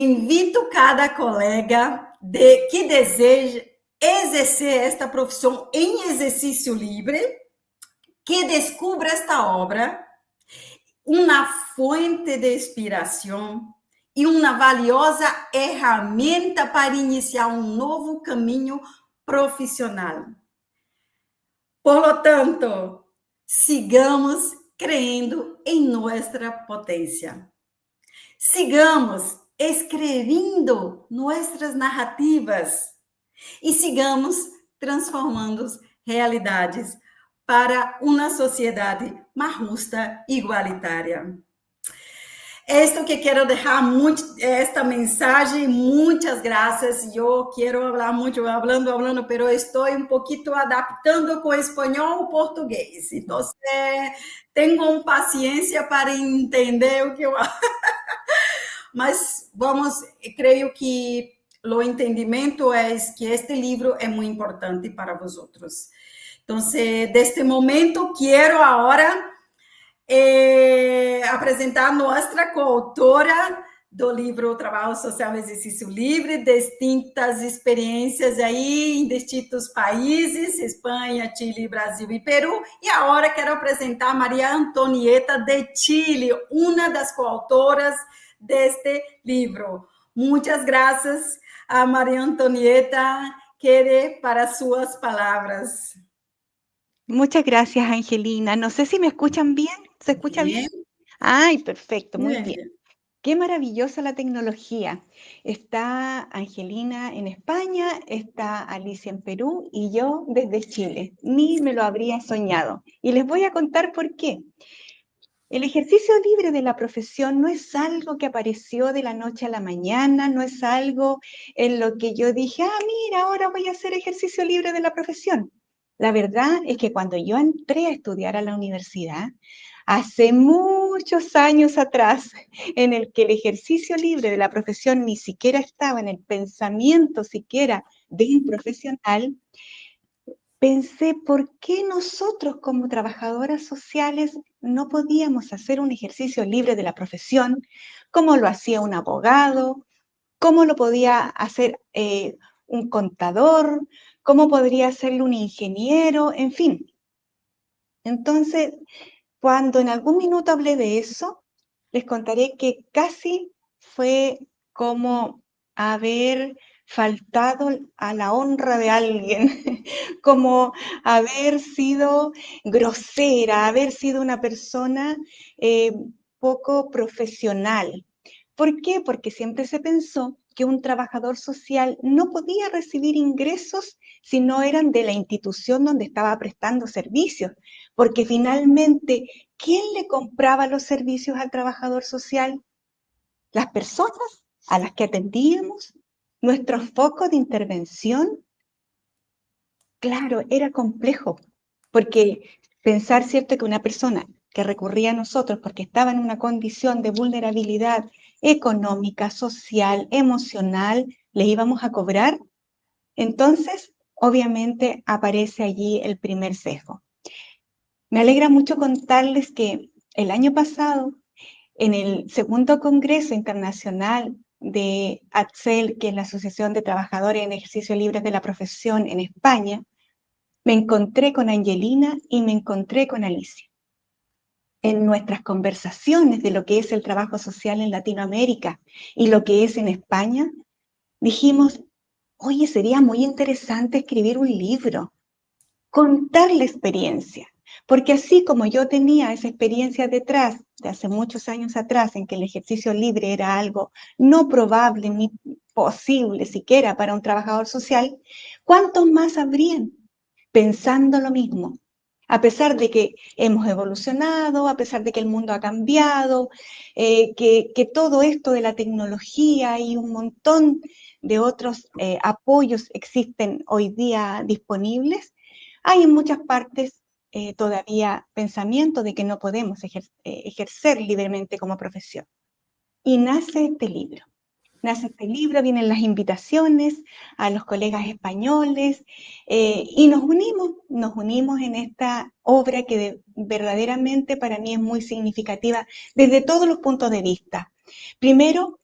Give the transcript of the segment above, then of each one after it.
Invito cada colega que deseja exercer esta profissão em exercício livre, que descubra esta obra, uma fonte de inspiração e uma valiosa ferramenta para iniciar um novo caminho profissional. Por lo tanto, sigamos crendo em nossa potência. Sigamos escrevendo nossas narrativas e sigamos transformando realidades para uma sociedade mais justa e igualitária. Esto que quero deixar muito, esta mensagem, muitas graças. Eu quero falar muito, falando, pero estou um pouquinho adaptando com o espanhol ou português. Então, tenham paciência para entender o que eu... Mas vamos, creio que o entendimento é que este livro é muito importante para vosotros. Então, deste momento, quero agora apresentar nossa coautora do livro Trabalho Social e Exercício Livre, distintas experiências aí em distintos países, Espanha, Chile, Brasil e Peru. E agora quero apresentar Maria Antonieta de Chile, uma das coautoras deste livro. Muitas graças a Maria Antonieta, quere para sus palabras. Muchas gracias, Angelina. No sé si me escuchan bien. ¿Se escucha bien? Ay, perfecto, muy bien. Qué maravillosa la tecnología. Está Angelina en España, está Alicia en Perú y yo desde Chile. Ni me lo habría soñado. Y les voy a contar por qué. El ejercicio libre de la profesión no es algo que apareció de la noche a la mañana, no es algo en lo que yo dije, mira, ahora voy a hacer ejercicio libre de la profesión. La verdad es que cuando yo entré a estudiar a la universidad, hace muchos años atrás, en el que el ejercicio libre de la profesión ni siquiera estaba en el pensamiento siquiera de un profesional, pensé, ¿por qué nosotros como trabajadoras sociales no podíamos hacer un ejercicio libre de la profesión como lo hacía un abogado, cómo lo podía hacer un contador, cómo podría hacerlo un ingeniero, en fin? Entonces, cuando en algún minuto hablé de eso, les contaré que casi fue como haber faltado a la honra de alguien, como haber sido grosera, haber sido una persona poco profesional. ¿Por qué? Porque siempre se pensó que un trabajador social no podía recibir ingresos si no eran de la institución donde estaba prestando servicios, porque finalmente, ¿quién le compraba los servicios al trabajador social? Las personas a las que atendíamos, nuestros focos de intervención. Claro, era complejo, porque pensar, ¿cierto?, que una persona que recurría a nosotros porque estaba en una condición de vulnerabilidad económica, social, emocional, le íbamos a cobrar. Entonces, obviamente, aparece allí el primer sesgo. Me alegra mucho contarles que el año pasado, en el segundo Congreso Internacional de ATSEL, que es la Asociación de Trabajadores en Ejercicio Libre de la Profesión en España, me encontré con Angelina y me encontré con Alicia. En nuestras conversaciones de lo que es el trabajo social en Latinoamérica y lo que es en España, dijimos, oye, sería muy interesante escribir un libro, contar la experiencia, porque así como yo tenía esa experiencia detrás, de hace muchos años atrás, en que el ejercicio libre era algo no probable ni posible siquiera para un trabajador social, ¿cuántos más habrían pensando lo mismo? A pesar de que hemos evolucionado, a pesar de que el mundo ha cambiado, que todo esto de la tecnología y un montón de otros apoyos existen hoy día disponibles, hay en muchas partes todavía pensamiento de que no podemos ejercer libremente como profesión. Y nace este libro. Vienen las invitaciones a los colegas españoles y nos unimos en esta obra que verdaderamente para mí es muy significativa desde todos los puntos de vista. Primero,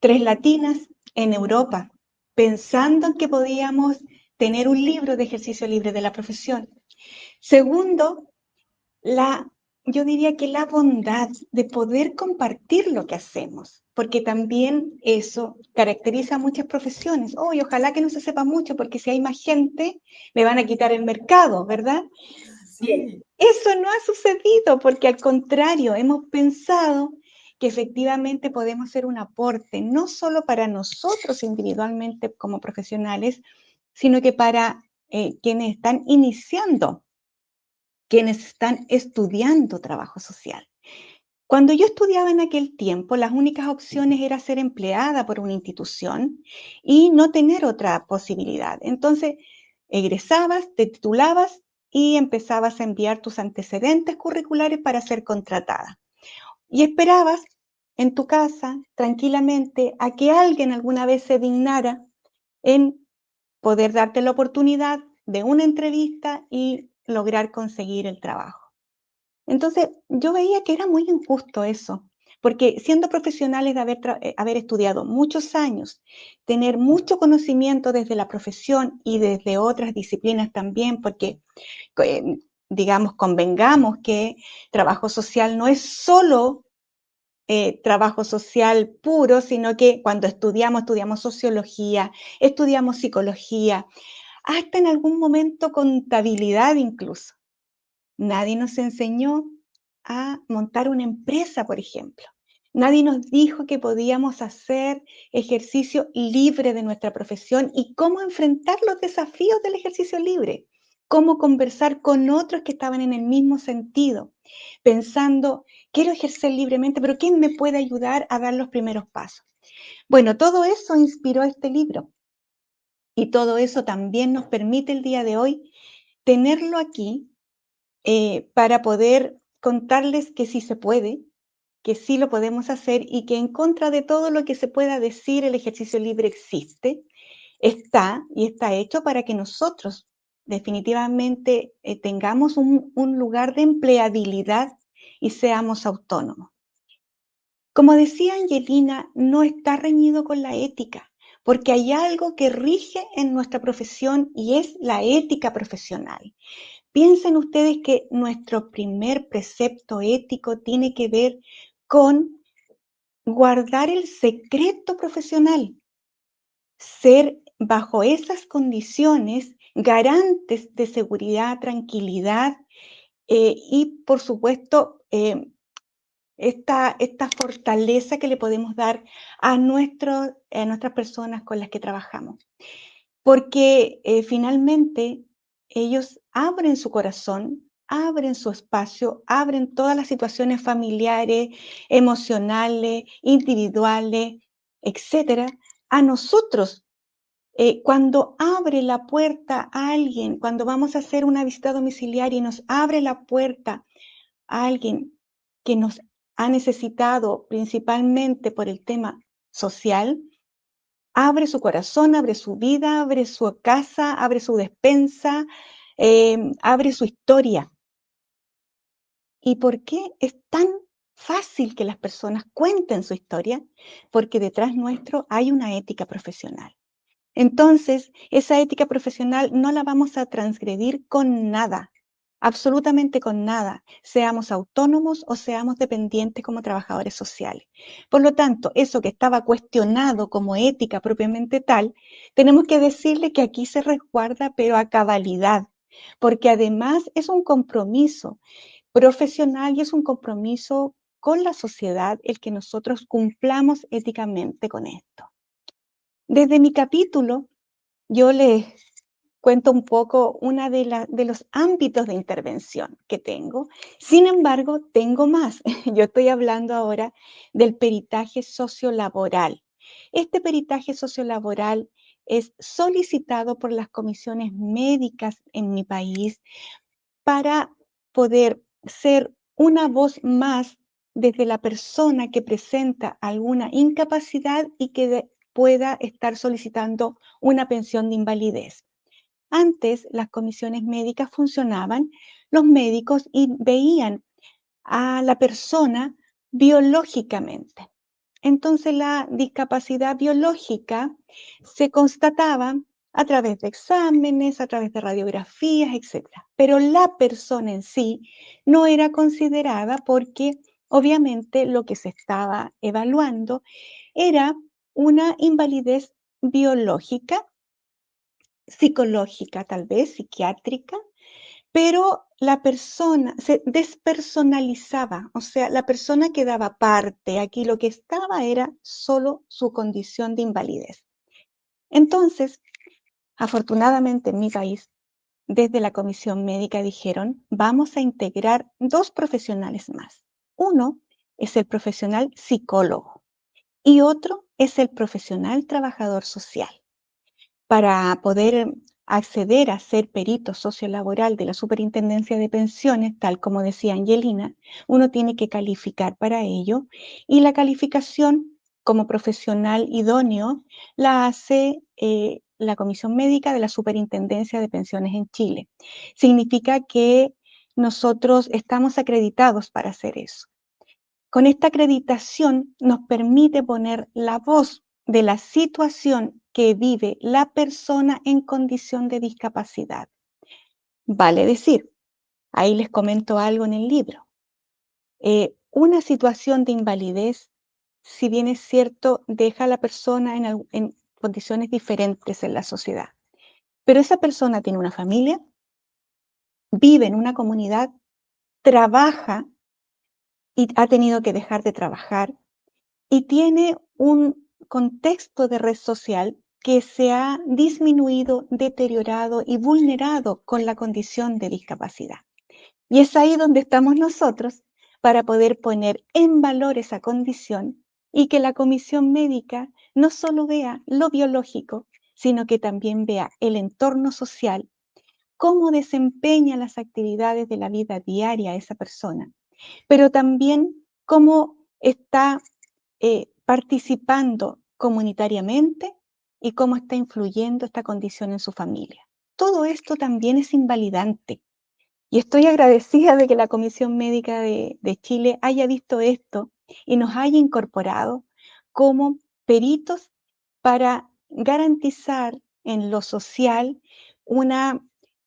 3 latinas en Europa, pensando en que podíamos tener un libro de ejercicio libre de la profesión. Segundo, yo diría que la bondad de poder compartir lo que hacemos, porque también eso caracteriza a muchas profesiones. Oh, y ojalá que no se sepa mucho, porque si hay más gente, me van a quitar el mercado, ¿verdad? Bien, Sí. eso no ha sucedido, porque al contrario, hemos pensado que efectivamente podemos ser un aporte, no solo para nosotros individualmente como profesionales, sino que para quienes están iniciando, quienes están estudiando trabajo social. Cuando yo estudiaba en aquel tiempo, las únicas opciones era ser empleada por una institución y no tener otra posibilidad. Entonces, egresabas, te titulabas y empezabas a enviar tus antecedentes curriculares para ser contratada. Y esperabas en tu casa, tranquilamente, a que alguien alguna vez se dignara en poder darte la oportunidad de una entrevista y lograr conseguir el trabajo. Entonces, yo veía que era muy injusto eso, porque siendo profesionales de haber estudiado muchos años, tener mucho conocimiento desde la profesión y desde otras disciplinas también, porque, digamos, convengamos que trabajo social no es solo trabajo social puro, sino que cuando estudiamos sociología, estudiamos psicología, hasta en algún momento contabilidad incluso. Nadie nos enseñó a montar una empresa, por ejemplo. Nadie nos dijo que podíamos hacer ejercicio libre de nuestra profesión y cómo enfrentar los desafíos del ejercicio libre, cómo conversar con otros que estaban en el mismo sentido, pensando, quiero ejercer libremente, pero ¿quién me puede ayudar a dar los primeros pasos? Bueno, todo eso inspiró este libro y todo eso también nos permite el día de hoy tenerlo aquí para poder contarles que sí se puede, que sí lo podemos hacer y que en contra de todo lo que se pueda decir, el ejercicio libre existe, está y está hecho para que nosotros definitivamente tengamos un lugar de empleabilidad y seamos autónomos. Como decía Angelina, no está reñido con la ética, porque hay algo que rige en nuestra profesión y es la ética profesional. Piensen ustedes que nuestro primer precepto ético tiene que ver con guardar el secreto profesional, ser bajo esas condiciones garantes de seguridad, tranquilidad y, por supuesto, esta fortaleza que le podemos dar a nuestras personas con las que trabajamos. Porque finalmente ellos abren su corazón, abren su espacio, abren todas las situaciones familiares, emocionales, individuales, etcétera, a nosotros. Cuando abre la puerta a alguien, cuando vamos a hacer una visita domiciliaria y nos abre la puerta a alguien que nos ha necesitado principalmente por el tema social, abre su corazón, abre su vida, abre su casa, abre su despensa, abre su historia. ¿Y por qué es tan fácil que las personas cuenten su historia? Porque detrás nuestro hay una ética profesional. Entonces, esa ética profesional no la vamos a transgredir con nada, absolutamente con nada, seamos autónomos o seamos dependientes como trabajadores sociales. Por lo tanto, eso que estaba cuestionado como ética propiamente tal, tenemos que decirle que aquí se resguarda, pero a cabalidad, porque además es un compromiso profesional y es un compromiso con la sociedad el que nosotros cumplamos éticamente con esto. Desde mi capítulo, yo les cuento un poco una de los ámbitos de intervención que tengo. Sin embargo, tengo más. Yo estoy hablando ahora del peritaje sociolaboral. Este peritaje sociolaboral es solicitado por las comisiones médicas en mi país para poder ser una voz más desde la persona que presenta alguna incapacidad y que pueda estar solicitando una pensión de invalidez. Antes las comisiones médicas funcionaban, los médicos y veían a la persona biológicamente. Entonces la discapacidad biológica se constataba a través de exámenes, a través de radiografías, etc. Pero la persona en sí no era considerada porque obviamente lo que se estaba evaluando era una invalidez biológica, psicológica tal vez, psiquiátrica, pero la persona se despersonalizaba, o sea, la persona quedaba aparte. Aquí lo que estaba era solo su condición de invalidez. Entonces, afortunadamente en mi país, desde la comisión médica dijeron, vamos a integrar 2 profesionales más. Uno es el profesional psicólogo y otro es el profesional trabajador social. Para poder acceder a ser perito sociolaboral de la Superintendencia de Pensiones, tal como decía Angelina, uno tiene que calificar para ello y la calificación como profesional idóneo la hace la Comisión Médica de la Superintendencia de Pensiones en Chile. Significa que nosotros estamos acreditados para hacer eso. Con esta acreditación nos permite poner la voz de la situación que vive la persona en condición de discapacidad. Vale decir, ahí les comento algo en el libro. Una situación de invalidez, si bien es cierto, deja a la persona en condiciones diferentes en la sociedad. Pero esa persona tiene una familia, vive en una comunidad, trabaja y ha tenido que dejar de trabajar y tiene un contexto de red social que se ha disminuido, deteriorado y vulnerado con la condición de discapacidad. Y es ahí donde estamos nosotros para poder poner en valor esa condición y que la comisión médica no solo vea lo biológico, sino que también vea el entorno social, cómo desempeña las actividades de la vida diaria esa persona, pero también cómo está participando comunitariamente y cómo está influyendo esta condición en su familia. Todo esto también es invalidante. Y estoy agradecida de que la Comisión Médica de Chile haya visto esto y nos haya incorporado como peritos para garantizar en lo social una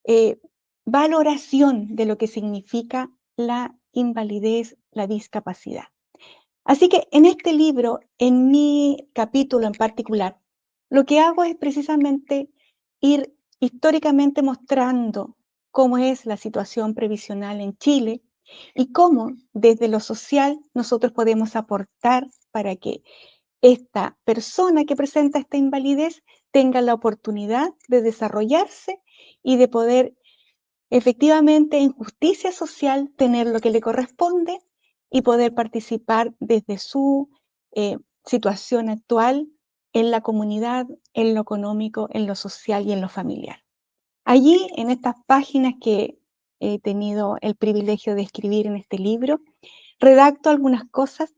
eh, valoración de lo que significa la invalidez, la discapacidad. Así que en este libro, en mi capítulo en particular, lo que hago es precisamente ir históricamente mostrando cómo es la situación previsional en Chile y cómo desde lo social nosotros podemos aportar para que esta persona que presenta esta invalidez tenga la oportunidad de desarrollarse y de poder efectivamente en justicia social tener lo que le corresponde y poder participar desde su situación actual en la comunidad, en lo económico, en lo social y en lo familiar. Allí, en estas páginas que he tenido el privilegio de escribir en este libro, redacto algunas cosas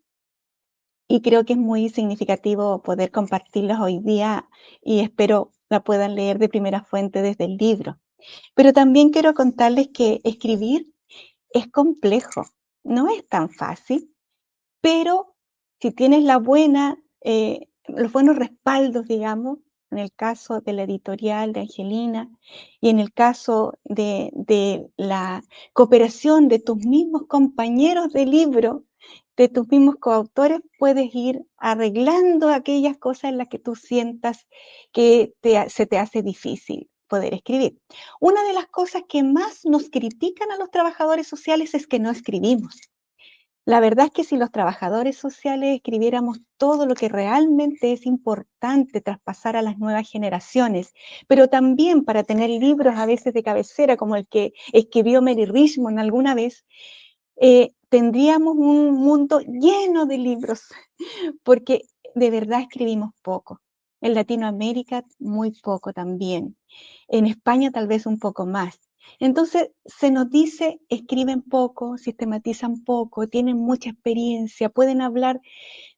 y creo que es muy significativo poder compartirlas hoy día y espero la puedan leer de primera fuente desde el libro. Pero también quiero contarles que escribir es complejo, no es tan fácil, pero si tienes los buenos respaldos, digamos, en el caso de la editorial de Angelina y en el caso de la cooperación de tus mismos compañeros de libro, de tus mismos coautores, puedes ir arreglando aquellas cosas en las que tú sientas que se te hace difícil poder escribir. Una de las cosas que más nos critican a los trabajadores sociales es que no escribimos. La verdad es que si los trabajadores sociales escribiéramos todo lo que realmente es importante traspasar a las nuevas generaciones, pero también para tener libros a veces de cabecera como el que escribió Mary Richmond alguna vez, tendríamos un mundo lleno de libros, porque de verdad escribimos poco. En Latinoamérica muy poco también. En España tal vez un poco más. Entonces se nos dice, escriben poco, sistematizan poco, tienen mucha experiencia, pueden hablar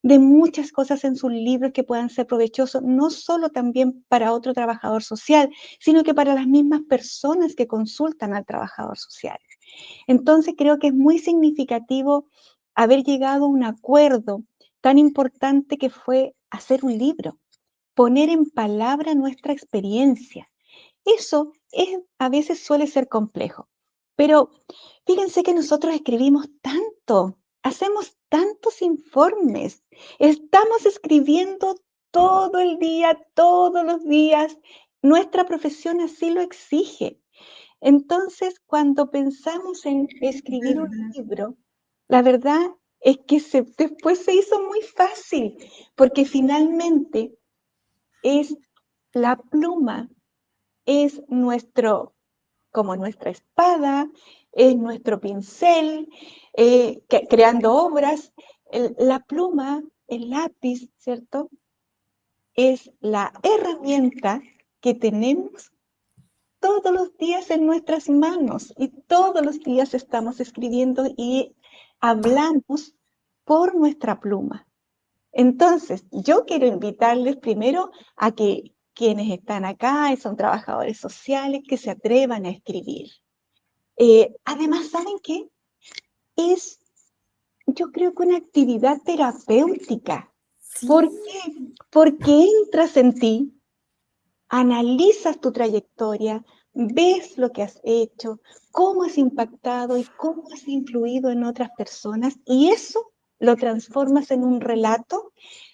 de muchas cosas en sus libros que puedan ser provechosos, no solo también para otro trabajador social, sino que para las mismas personas que consultan al trabajador social. Entonces creo que es muy significativo haber llegado a un acuerdo tan importante que fue hacer un libro, poner en palabra nuestra experiencia. Eso a veces suele ser complejo, pero fíjense que nosotros escribimos tanto, hacemos tantos informes, estamos escribiendo todo el día, todos los días, nuestra profesión así lo exige. Entonces, cuando pensamos en escribir un libro, la verdad es que después se hizo muy fácil, porque finalmente es la pluma, es como nuestra espada, es nuestro pincel, creando obras. La pluma, el lápiz, ¿cierto? Es la herramienta que tenemos todos los días en nuestras manos y todos los días estamos escribiendo y hablamos por nuestra pluma. Entonces, yo quiero invitarles primero a que quienes están acá y son trabajadores sociales, que se atrevan a escribir. Además, ¿saben qué? Yo creo que una actividad terapéutica. Sí. ¿Por qué? Porque entras en ti, analizas tu trayectoria, ves lo que has hecho, cómo has impactado y cómo has influido en otras personas, y eso lo transformas en un relato,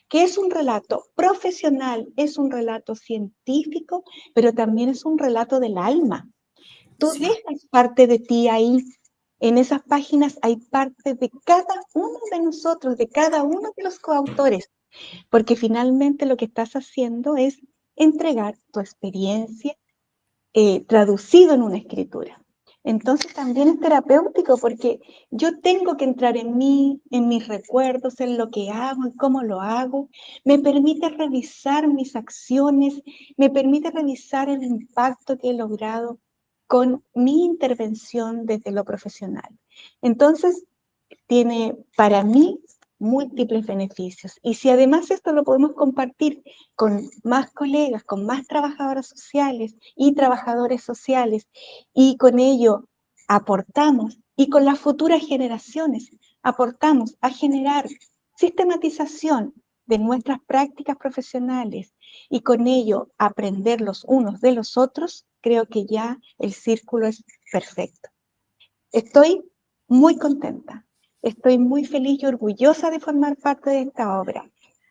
que es un relato profesional, es un relato científico, pero también es un relato del alma. Tú dejas parte de ti ahí. En esas páginas hay parte de cada uno de nosotros, de cada uno de los coautores, porque finalmente lo que estás haciendo es entregar tu experiencia traducido en una escritura. Entonces también es terapéutico porque yo tengo que entrar en mí, en mis recuerdos, en lo que hago, en cómo lo hago. Me permite revisar mis acciones, me permite revisar el impacto que he logrado con mi intervención desde lo profesional. Entonces, tiene para mí múltiples beneficios. Y si además esto lo podemos compartir con más colegas, con más trabajadoras sociales y trabajadores sociales, y con ello aportamos, y con las futuras generaciones aportamos a generar sistematización de nuestras prácticas profesionales y con ello aprender los unos de los otros, creo que ya el círculo es perfecto. Estoy muy contenta, estoy muy feliz y orgullosa de formar parte de esta obra.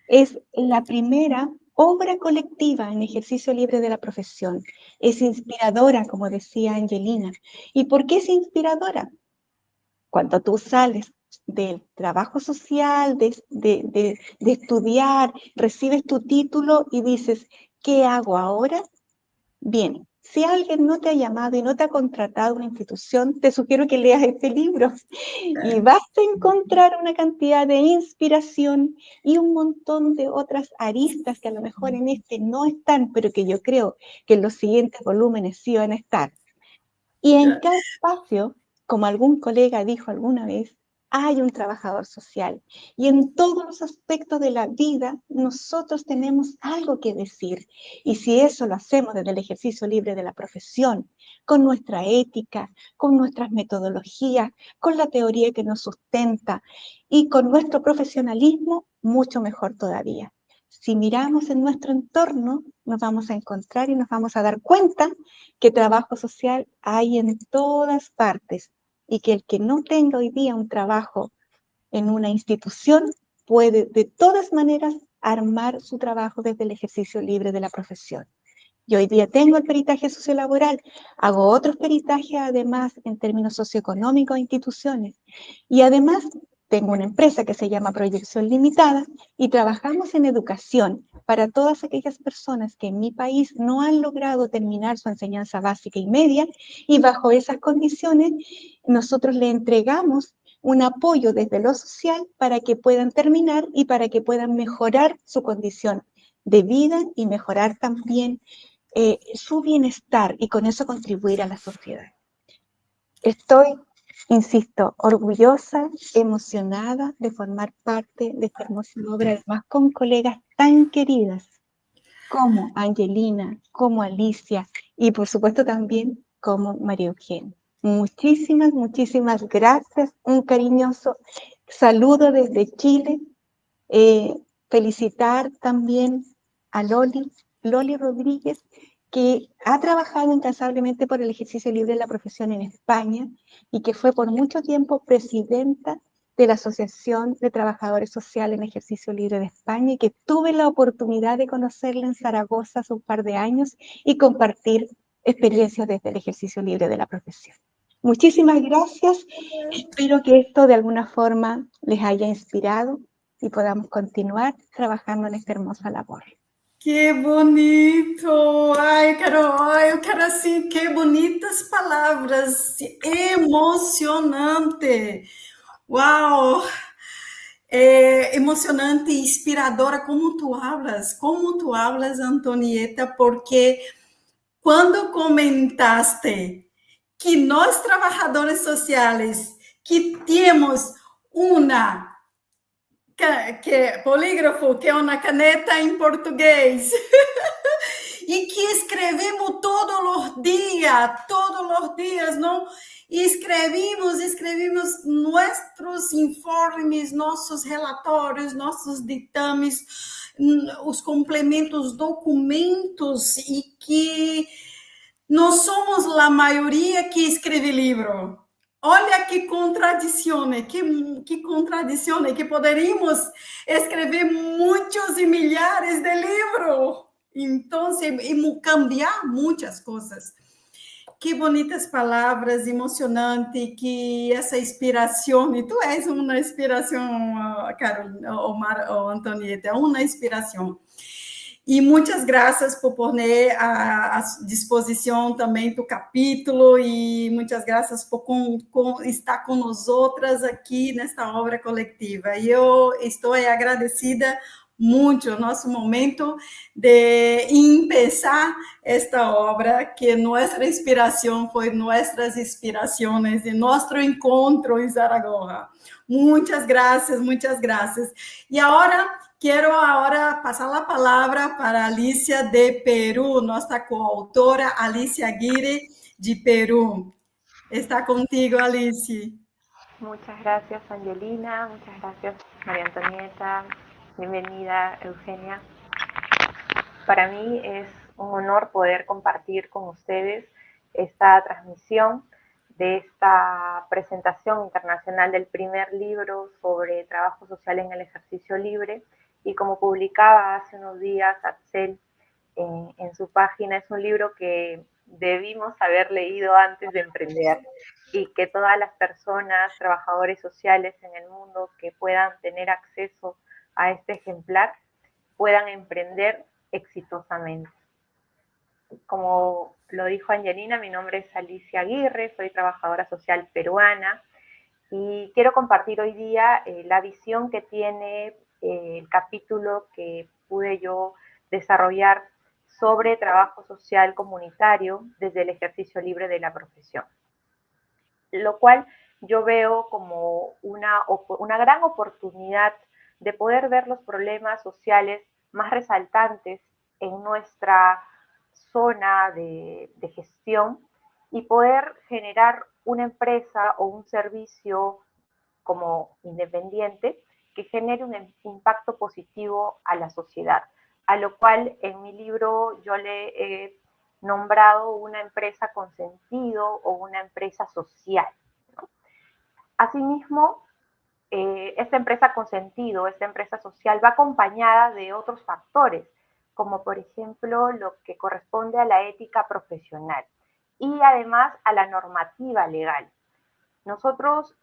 Es la primera obra colectiva en ejercicio libre de la profesión. Es inspiradora, como decía Angelina. ¿Y por qué es inspiradora? Cuando tú sales del trabajo social, de estudiar, recibes tu título y dices, ¿qué hago ahora? Bien, si alguien no te ha llamado y no te ha contratado una institución, te sugiero que leas este libro y vas a encontrar una cantidad de inspiración y un montón de otras aristas que a lo mejor en este no están, pero que yo creo que en los siguientes volúmenes sí van a estar. Y en cada espacio, como algún colega dijo alguna vez, hay un trabajador social. Y en todos los aspectos de la vida, nosotros tenemos algo que decir. Y si eso lo hacemos desde el ejercicio libre de la profesión, con nuestra ética, con nuestras metodologías, con la teoría que nos sustenta y con nuestro profesionalismo, mucho mejor todavía. Si miramos en nuestro entorno, nos vamos a encontrar y nos vamos a dar cuenta que trabajo social hay en todas partes y que el que no tenga hoy día un trabajo en una institución puede de todas maneras armar su trabajo desde el ejercicio libre de la profesión. Yo hoy día tengo el peritaje sociolaboral, hago otros peritajes además en términos socioeconómicos de instituciones y además tengo una empresa que se llama Proyección Limitada y trabajamos en educación para todas aquellas personas que en mi país no han logrado terminar su enseñanza básica y media y bajo esas condiciones nosotros le entregamos un apoyo desde lo social para que puedan terminar y para que puedan mejorar su condición de vida y mejorar también su bienestar y con eso contribuir a la sociedad. Estoy, insisto, orgullosa, emocionada de formar parte de esta hermosa obra, además con colegas tan queridas como Angelina, como Alicia y por supuesto también como María Eugenia. Muchísimas, muchísimas gracias. Un cariñoso saludo desde Chile. Felicitar también a Loli Rodríguez, que ha trabajado incansablemente por el ejercicio libre de la profesión en España y que fue por mucho tiempo presidenta de la Asociación de Trabajadores Sociales en Ejercicio Libre de España, y que tuve la oportunidad de conocerla en Zaragoza hace un par de años y compartir experiencias desde el ejercicio libre de la profesión. Muchísimas gracias. Espero que esto de alguna forma les haya inspirado y podamos continuar trabajando en esta hermosa labor. Que bonito! Ai, eu quero assim, que bonitas palavras, emocionante! Uau! É emocionante e inspiradora como tu hablas, Antonieta, porque quando comentaste que nós, trabalhadores sociais, que temos uma polígrafo, que é uma caneta em português, e que escrevemos todos os dias, não? E escrevemos nossos informes, nossos relatórios, nossos ditames, os complementos, documentos, e que nós somos a maioria que escreve livro. Olha que contradição, que poderíamos escrever muitos e milhares de livros. Então, e cambiar muitas coisas. Que bonitas palavras, emocionante, que essa inspiração, e tu és uma inspiração, Carol, ou Antonieta, uma inspiração. E muitas graças por pôr à disposição também do capítulo, e muitas graças por estar com nós outras aqui nesta obra coletiva. E eu estou agradecida muito o nosso momento de começar esta obra, que nossa inspiração foi nossas inspirações e nosso encontro em Zaragoza. Muitas graças, muitas graças. E agora quero passar a palavra para Alicia de Peru, nossa coautora Alicia Aguirre de Peru. Está contigo, Alicia. Muchas gracias, Angelina. Muchas gracias, María Antonieta. Bienvenida, Eugenia. Para mí es un honor poder compartir con ustedes esta transmisión de esta presentación internacional del primer libro sobre trabajo social en el ejercicio libre. Y como publicaba hace unos días Axel en su página, es un libro que debimos haber leído antes de emprender, y que todas las personas, trabajadores sociales en el mundo que puedan tener acceso a este ejemplar puedan emprender exitosamente. Como lo dijo Angelina, mi nombre es Alicia Aguirre, soy trabajadora social peruana, y quiero compartir hoy día la visión que tiene el capítulo que pude yo desarrollar sobre trabajo social comunitario desde el ejercicio libre de la profesión, lo cual yo veo como una gran oportunidad de poder ver los problemas sociales más resaltantes en nuestra zona de gestión, y poder generar una empresa o un servicio como independiente que genere un impacto positivo a la sociedad, a lo cual en mi libro yo le he nombrado una empresa con sentido o una empresa social, ¿no? Asimismo, esta empresa con sentido, esta empresa social va acompañada de otros factores, como por ejemplo lo que corresponde a la ética profesional y además a la normativa legal. Nosotros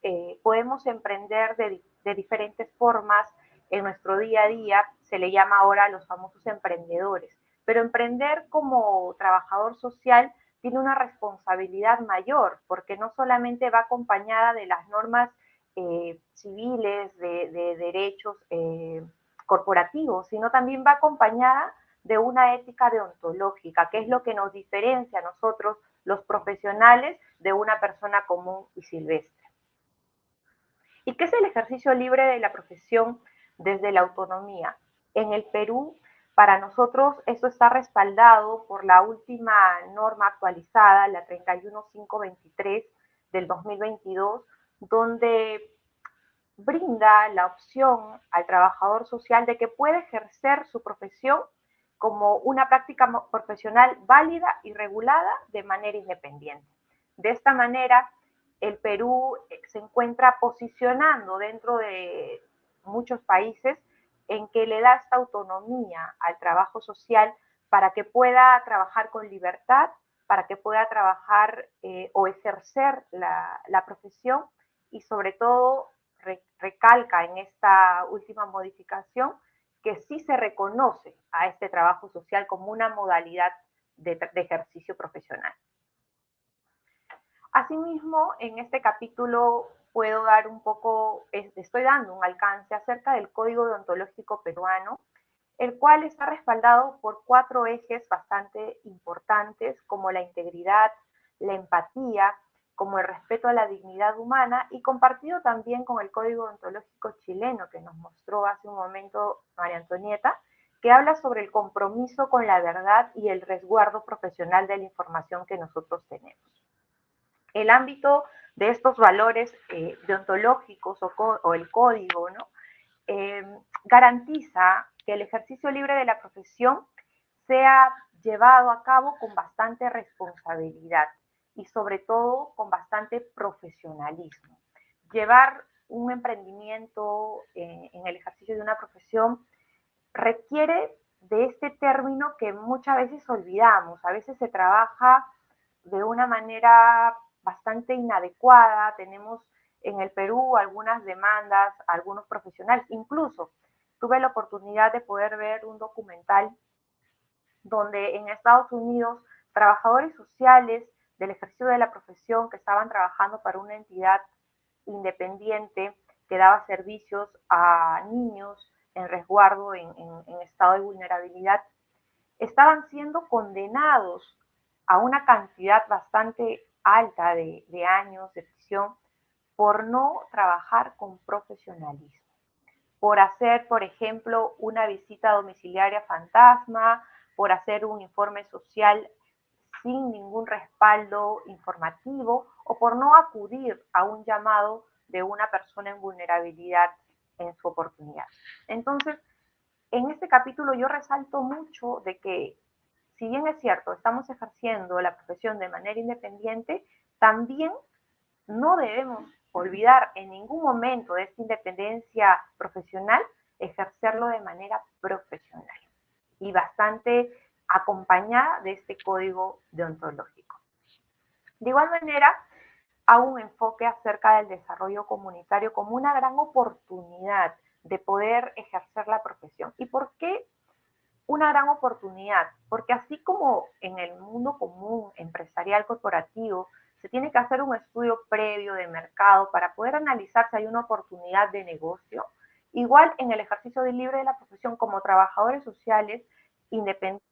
podemos emprender de diferentes formas en nuestro día a día, se le llama ahora los famosos emprendedores, pero emprender como trabajador social tiene una responsabilidad mayor, porque no solamente va acompañada de las normas civiles, de derechos corporativos, sino también va acompañada de una ética deontológica, que es lo que nos diferencia a nosotros, los profesionales, de una persona común y silvestre. ¿Y qué es el ejercicio libre de la profesión desde la autonomía? En el Perú, para nosotros, esto está respaldado por la última norma actualizada, la 31523 del 2022, donde brinda la opción al trabajador social de que puede ejercer su profesión como una práctica profesional válida y regulada de manera independiente. De esta manera, el Perú se encuentra posicionando dentro de muchos países en que le da esta autonomía al trabajo social para que pueda trabajar con libertad, para que pueda trabajar o ejercer la profesión y sobre todo recalca en esta última modificación que sí se reconoce a este trabajo social como una modalidad de ejercicio profesional. Asimismo, en este capítulo puedo dar un poco, estoy dando un alcance acerca del Código Deontológico Peruano, el cual está respaldado por 4 ejes bastante importantes, como la integridad, la empatía, como el respeto a la dignidad humana, y compartido también con el Código Deontológico chileno que nos mostró hace un momento María Antonieta, que habla sobre el compromiso con la verdad y el resguardo profesional de la información que nosotros tenemos. El ámbito de estos valores deontológicos o el código, ¿no? Garantiza que el ejercicio libre de la profesión sea llevado a cabo con bastante responsabilidad y sobre todo con bastante profesionalismo. Llevar un emprendimiento en el ejercicio de una profesión requiere de este término que muchas veces olvidamos. A veces se trabaja de una manera bastante inadecuada. Tenemos en el Perú algunas demandas, algunos profesionales. Incluso tuve la oportunidad de poder ver un documental donde en Estados Unidos trabajadores sociales del ejercicio de la profesión que estaban trabajando para una entidad independiente que daba servicios a niños en resguardo en estado de vulnerabilidad, estaban siendo condenados a una cantidad bastante alta de años de prisión por no trabajar con profesionalismo, por hacer, por ejemplo, una visita domiciliaria fantasma, por hacer un informe social sin ningún respaldo informativo o por no acudir a un llamado de una persona en vulnerabilidad en su oportunidad. Entonces, en este capítulo yo resalto mucho de que, si bien es cierto, estamos ejerciendo la profesión de manera independiente, también no debemos olvidar en ningún momento de esta independencia profesional ejercerlo de manera profesional y bastante acompañada de este código deontológico. De igual manera, hago un enfoque acerca del desarrollo comunitario como una gran oportunidad de poder ejercer la profesión. ¿Y por qué una gran oportunidad? Porque así como en el mundo común, empresarial, corporativo, se tiene que hacer un estudio previo de mercado para poder analizar si hay una oportunidad de negocio, igual en el ejercicio libre de la profesión como trabajadores sociales independientes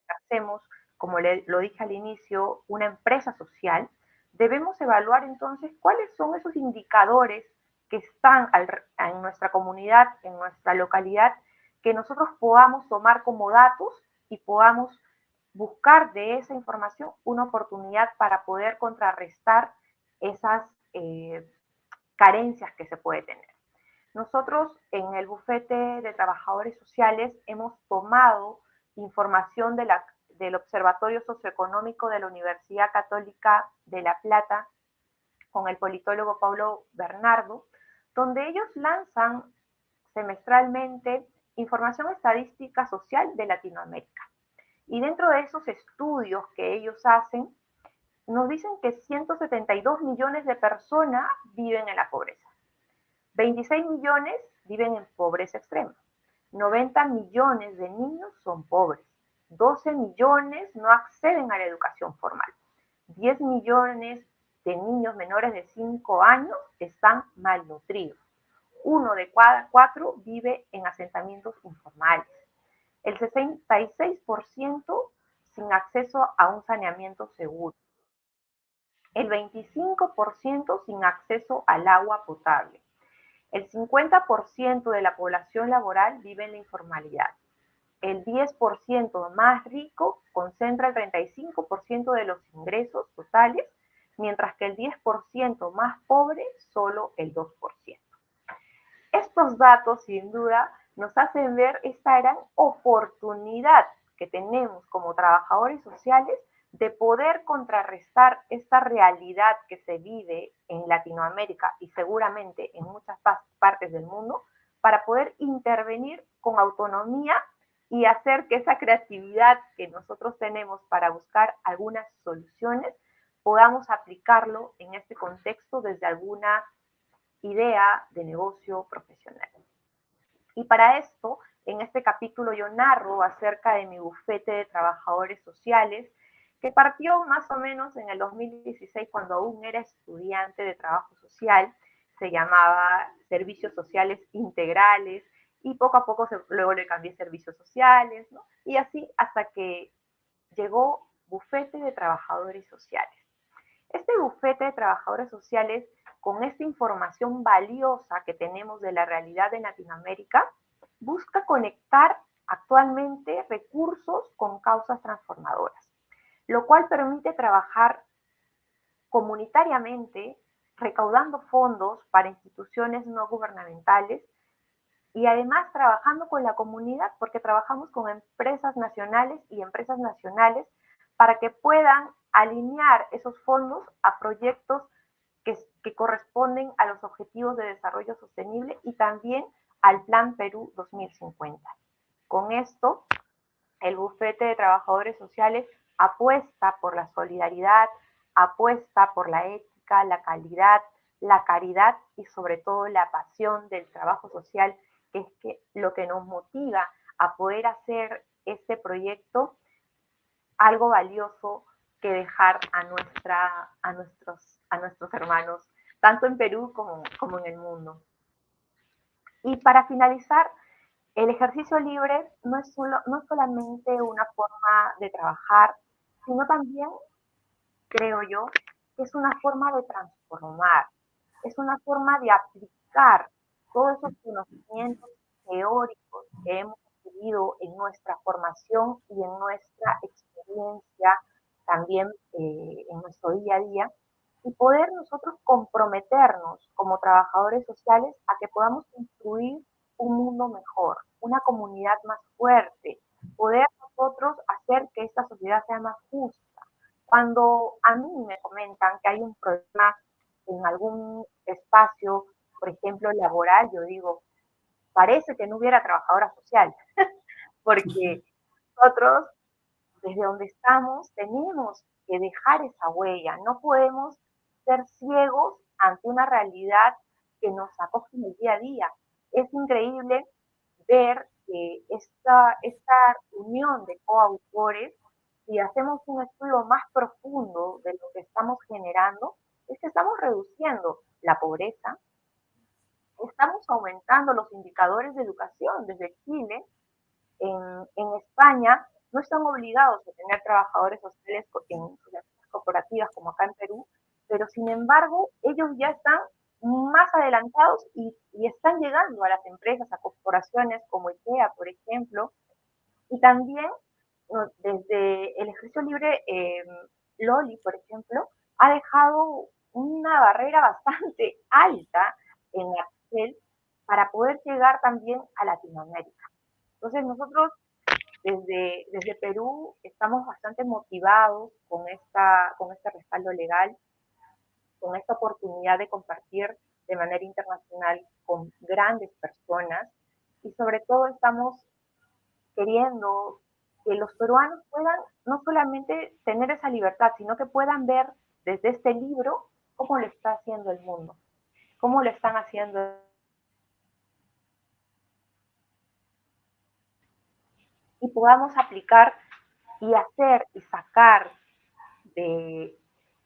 que hacemos, como lo dije al inicio, una empresa social, debemos evaluar entonces cuáles son esos indicadores que están en nuestra comunidad, en nuestra localidad, que nosotros podamos tomar como datos y podamos buscar de esa información una oportunidad para poder contrarrestar esas carencias que se puede tener. Nosotros en el bufete de trabajadores sociales hemos tomado información del Observatorio Socioeconómico de la Universidad Católica de La Plata con el politólogo Pablo Bernardo, donde ellos lanzan semestralmente información estadística social de Latinoamérica. Y dentro de esos estudios que ellos hacen, nos dicen que 172 millones de personas viven en la pobreza. 26 millones viven en pobreza extrema. 90 millones de niños son pobres. 12 millones no acceden a la educación formal. 10 millones de niños menores de 5 años están malnutridos. 1 de cada 4 vive en asentamientos informales. El 66% sin acceso a un saneamiento seguro. El 25% sin acceso al agua potable. El 50% de la población laboral vive en la informalidad. El 10% más rico concentra el 35% de los ingresos totales, mientras que el 10% más pobre solo el 2%. estos datos, sin duda, nos hacen ver esta gran oportunidad que tenemos como trabajadores sociales de poder contrarrestar esta realidad que se vive en Latinoamérica y seguramente en muchas partes del mundo, para poder intervenir con autonomía y hacer que esa creatividad que nosotros tenemos para buscar algunas soluciones podamos aplicarlo en este contexto desde alguna idea de negocio profesional. Y para esto, en este capítulo yo narro acerca de mi bufete de trabajadores sociales, que partió más o menos en el 2016 cuando aún era estudiante de trabajo social, se llamaba Servicios Sociales Integrales, y poco a poco luego le cambié Servicios Sociales, ¿no? Y así hasta que llegó Bufete de Trabajadores Sociales. Este bufete de trabajadores sociales, con esta información valiosa que tenemos de la realidad de Latinoamérica, busca conectar actualmente recursos con causas transformadoras, lo cual permite trabajar comunitariamente, recaudando fondos para instituciones no gubernamentales y además trabajando con la comunidad, porque trabajamos con empresas nacionales y empresas nacionales para que puedan alinear esos fondos a proyectos que corresponden a los objetivos de desarrollo sostenible y también al Plan Perú 2050. Con esto, el bufete de trabajadores sociales apuesta por la solidaridad, apuesta por la ética, la calidad, la caridad y sobre todo la pasión del trabajo social, que es lo que nos motiva a poder hacer este proyecto algo valioso que dejar a nuestros hermanos, tanto en Perú como en el mundo. Y para finalizar, el ejercicio libre no es solamente una forma de trabajar, sino también, creo yo, que es una forma de transformar, es una forma de aplicar todos esos conocimientos teóricos que hemos adquirido en nuestra formación y en nuestra experiencia, también en nuestro día a día, y poder nosotros comprometernos como trabajadores sociales a que podamos construir un mundo mejor, una comunidad más fuerte, poder nosotros hacer que esta sociedad sea más justa. Cuando a mí me comentan que hay un problema en algún espacio, por ejemplo, laboral, yo digo, parece que no hubiera trabajadora social, porque nosotros, desde donde estamos, tenemos que dejar esa huella, no podemos ser ciegos ante una realidad que nos acoge en el día a día. Es increíble ver que esta unión de coautores, si hacemos un estudio más profundo de lo que estamos generando, es que estamos reduciendo la pobreza, estamos aumentando los indicadores de educación. Desde Chile, en España, no están obligados a tener trabajadores sociales en sus corporativas como acá en Perú, pero sin embargo, ellos ya están más adelantados y están llegando a las empresas, a corporaciones como IKEA, por ejemplo, y también desde el ejercicio libre, Loli, por ejemplo, ha dejado una barrera bastante alta en Excel para poder llegar también a Latinoamérica. Entonces nosotros desde Perú estamos bastante motivados con este respaldo legal, con esta oportunidad de compartir de manera internacional con grandes personas y sobre todo estamos queriendo que los peruanos puedan no solamente tener esa libertad, sino que puedan ver desde este libro cómo lo está haciendo el mundo, cómo lo están haciendo y podamos aplicar y hacer y sacar de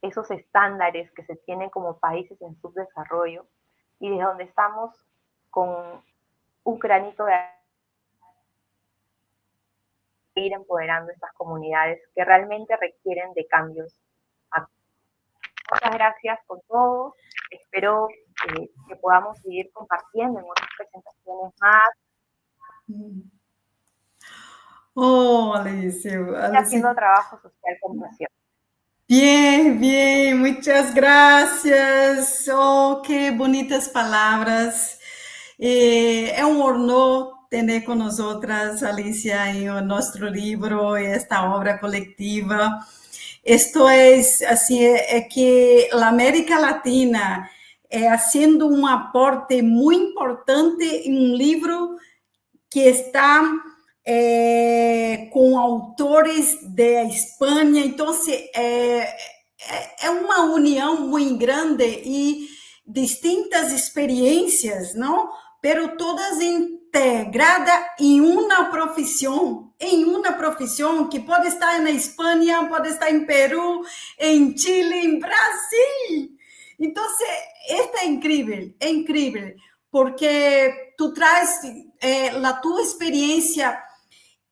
esos estándares que se tienen como países en subdesarrollo y de donde estamos con un granito de ir empoderando estas comunidades que realmente requieren de cambios. Muchas gracias con todos. Espero que podamos seguir compartiendo en otras presentaciones más. Oh, Alicia. Haciendo trabajo social con pasión. Bien, bien, muchas gracias. Oh, qué bonitas palabras. É um honor ter com nós outras, Alicia, em nosso livro, esta obra coletiva. Esto es así, es que la América Latina haciendo un aporte muy importante en un libro que está com autores de Espanha, então é uma união muito grande e distintas experiências, não? Pero todas integradas em uma profissão que pode estar na Espanha, pode estar em Peru, em Chile, em Brasil. Então, esta é incrível, porque tu traz a tua experiência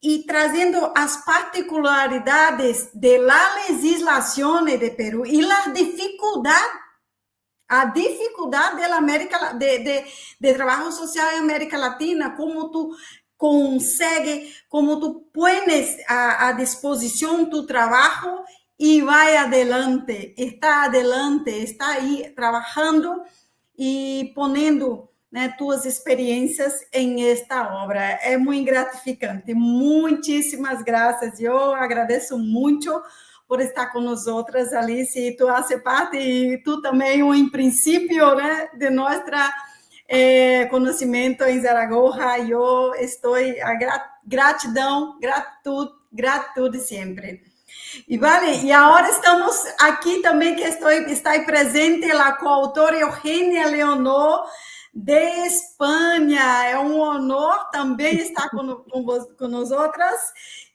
e trazendo as particularidades da legislação de Peru e a dificuldade da América de trabalho social em América Latina, como tu consegue, como tu pones à disposição tu trabalho e vai adelante, está aí trabalhando e ponendo tuas experiências em esta obra. É muito gratificante. Muitíssimas graças. Eu agradeço muito por estar com nós outras, Alice, e tu faz parte, e tu também, em princípio, de nosso conhecimento em Zaragoza. Eu estou a gratitude sempre. E vale, e agora estamos aqui também, que está presente a coautora Eugênia Leonor, de Espanha. É um honor também estar com nós outras.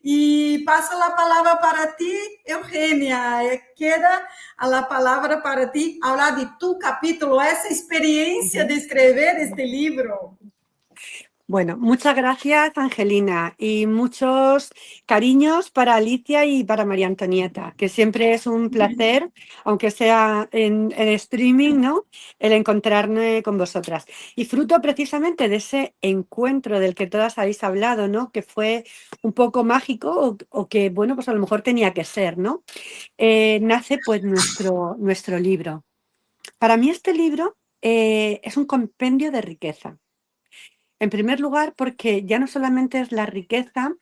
E passo a palavra para ti, Eugênia. Queda a palavra para ti, falar de tu capítulo, essa experiência de escrever este livro. Bueno, muchas gracias, Angelina, y muchos cariños para Alicia y para María Antonieta, que siempre es un placer, aunque sea en streaming, ¿no?, el encontrarme con vosotras. Y fruto precisamente de ese encuentro del que todas habéis hablado, ¿no?, que fue un poco mágico o que, bueno, pues a lo mejor tenía que ser, ¿no?, nace pues nuestro libro. Para mí este libro es un compendio de riqueza. En primer lugar, porque ya no solamente es la riqueza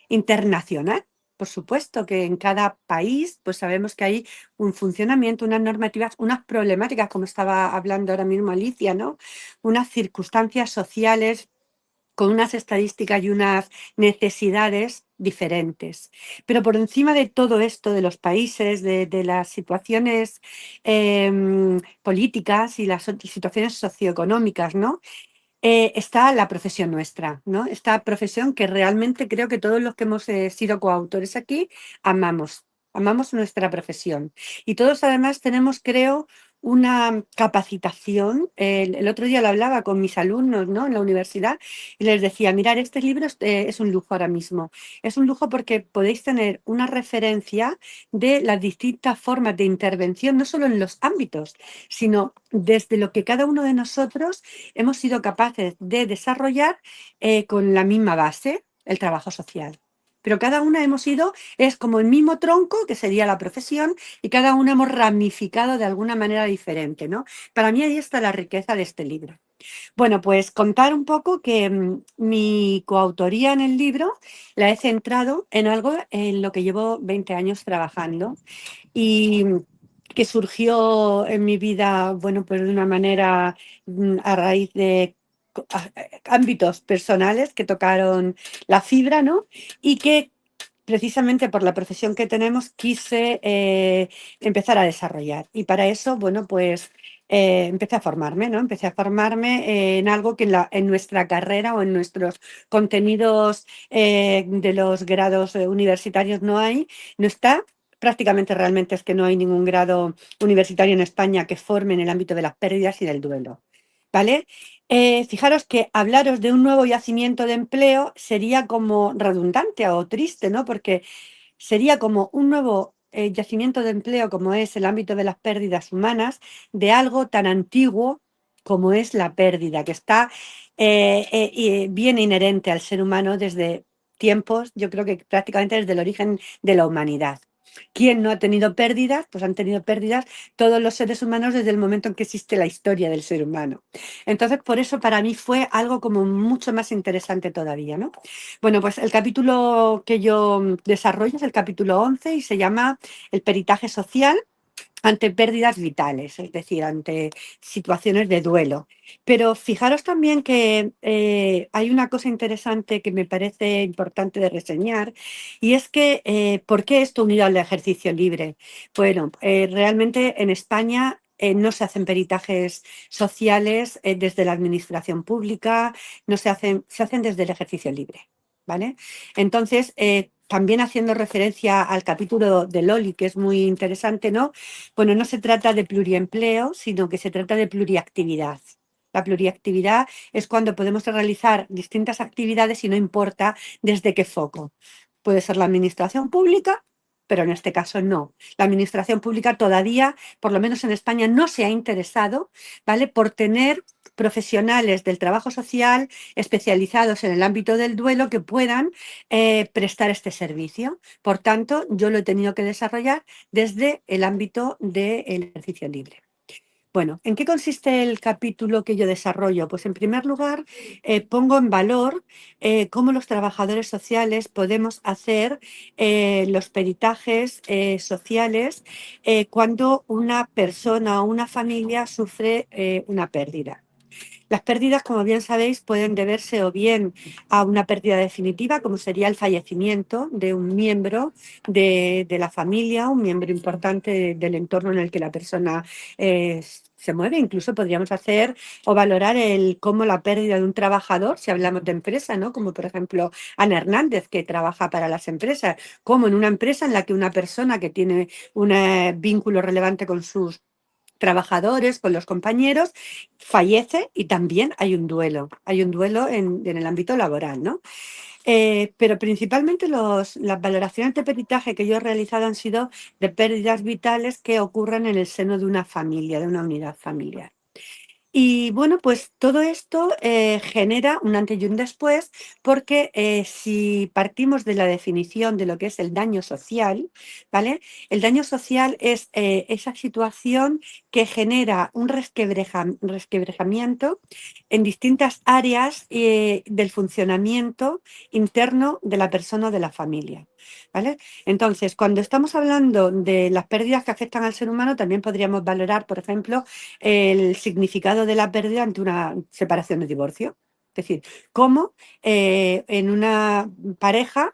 internacional, por supuesto que en cada país pues sabemos que hay un funcionamiento, unas normativas, unas problemáticas, como estaba hablando ahora mismo Alicia, ¿no?, unas circunstancias sociales con unas estadísticas y unas necesidades diferentes. Pero por encima de todo esto, de los países, de las situaciones políticas y las situaciones socioeconómicas, ¿no?, está la profesión nuestra, ¿no? Esta profesión que realmente creo que todos los que hemos sido coautores aquí amamos nuestra profesión. Y todos además tenemos, creo, una capacitación. El otro día lo hablaba con mis alumnos, ¿no?, en la universidad, y les decía, mirad, este libro es un lujo ahora mismo. Es un lujo porque podéis tener una referencia de las distintas formas de intervención, no solo en los ámbitos, sino desde lo que cada uno de nosotros hemos sido capaces de desarrollar con la misma base, el trabajo social. Pero cada una es como el mismo tronco, que sería la profesión, y cada una hemos ramificado de alguna manera diferente, ¿no? Para mí ahí está la riqueza de este libro. Bueno, pues contar un poco que mi coautoría en el libro la he centrado en algo en lo que llevo 20 años trabajando y que surgió en mi vida, bueno, pues de una manera a raíz de ámbitos personales que tocaron la fibra, ¿no?, y que precisamente por la profesión que tenemos quise empezar a desarrollar. Y para eso, bueno, pues empecé a formarme, ¿no? Empecé a formarme en algo que en nuestra carrera o en nuestros contenidos de los grados universitarios no está. Prácticamente realmente es que no hay ningún grado universitario en España que forme en el ámbito de las pérdidas y del duelo, ¿vale? Fijaros que hablaros de un nuevo yacimiento de empleo sería como redundante o triste, ¿no?, porque sería como un nuevo yacimiento de empleo como es el ámbito de las pérdidas humanas, de algo tan antiguo como es la pérdida, que está bien inherente al ser humano desde tiempos, yo creo que prácticamente desde el origen de la humanidad. ¿Quién no ha tenido pérdidas? Pues han tenido pérdidas todos los seres humanos desde el momento en que existe la historia del ser humano. Entonces, por eso para mí fue algo como mucho más interesante todavía, ¿no? Bueno, pues el capítulo que yo desarrollo es el capítulo 11 y se llama El peritaje social ante pérdidas vitales, es decir, ante situaciones de duelo. Pero fijaros también que hay una cosa interesante que me parece importante de reseñar, y es que, ¿por qué esto unido al ejercicio libre? Bueno, realmente en España no se hacen peritajes sociales desde la administración pública, no se hacen desde el ejercicio libre, ¿vale? Entonces, también haciendo referencia al capítulo de Loli, que es muy interesante, ¿no? Bueno, no se trata de pluriempleo, sino que se trata de pluriactividad. La pluriactividad es cuando podemos realizar distintas actividades y no importa desde qué foco. Puede ser la administración pública, pero en este caso no. La administración pública todavía, por lo menos en España, no se ha interesado, ¿vale?, por tener profesionales del trabajo social especializados en el ámbito del duelo que puedan prestar este servicio. Por tanto, yo lo he tenido que desarrollar desde el ámbito del ejercicio libre. Bueno, ¿en qué consiste el capítulo que yo desarrollo? Pues en primer lugar, pongo en valor cómo los trabajadores sociales podemos hacer los peritajes sociales cuando una persona o una familia sufre una pérdida. Las pérdidas, como bien sabéis, pueden deberse o bien a una pérdida definitiva, como sería el fallecimiento de un miembro de la familia, un miembro importante del entorno en el que la persona se mueve. Incluso podríamos hacer o valorar cómo la pérdida de un trabajador, si hablamos de empresa, ¿no?, como por ejemplo Ana Hernández, que trabaja para las empresas, como en una empresa en la que una persona que tiene un vínculo relevante con sus trabajadores, con los compañeros, fallece y también hay un duelo en el ámbito laboral, ¿no? Pero principalmente las valoraciones de peritaje que yo he realizado han sido de pérdidas vitales que ocurren en el seno de una familia, de una unidad familiar. Y bueno, pues todo esto genera un antes y un después, porque si partimos de la definición de lo que es el daño social, ¿vale? El daño social es esa situación que genera un resquebrajamiento en distintas áreas del funcionamiento interno de la persona o de la familia, ¿vale? Entonces, cuando estamos hablando de las pérdidas que afectan al ser humano, también podríamos valorar, por ejemplo, el significado de la pérdida ante una separación o divorcio. Es decir, cómo en una pareja,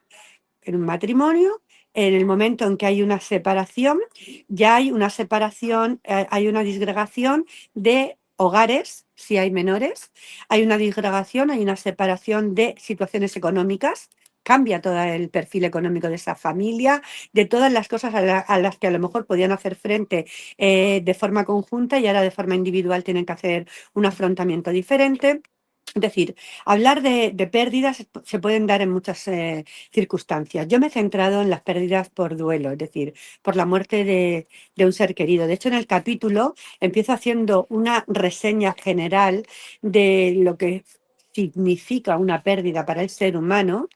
en un matrimonio, en el momento en que hay una separación, ya hay una separación, hay una disgregación de hogares, si hay menores, hay una disgregación, hay una separación de situaciones económicas, cambia todo el perfil económico de esa familia, de todas las cosas a las que a lo mejor podían hacer frente de forma conjunta y ahora de forma individual tienen que hacer un afrontamiento diferente. Es decir, hablar de pérdidas se pueden dar en muchas circunstancias. Yo me he centrado en las pérdidas por duelo, es decir, por la muerte de un ser querido. De hecho, en el capítulo empiezo haciendo una reseña general de lo que significa una pérdida para el ser humano.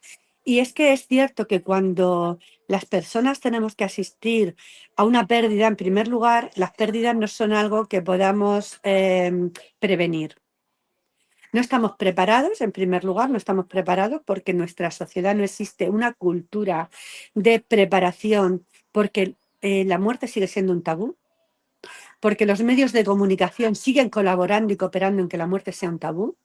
Y es que es cierto que cuando las personas tenemos que asistir a una pérdida, en primer lugar, las pérdidas no son algo que podamos prevenir. No estamos preparados, en primer lugar, no estamos preparados porque en nuestra sociedad no existe una cultura de preparación, porque la muerte sigue siendo un tabú, porque los medios de comunicación siguen colaborando y cooperando en que la muerte sea un tabú.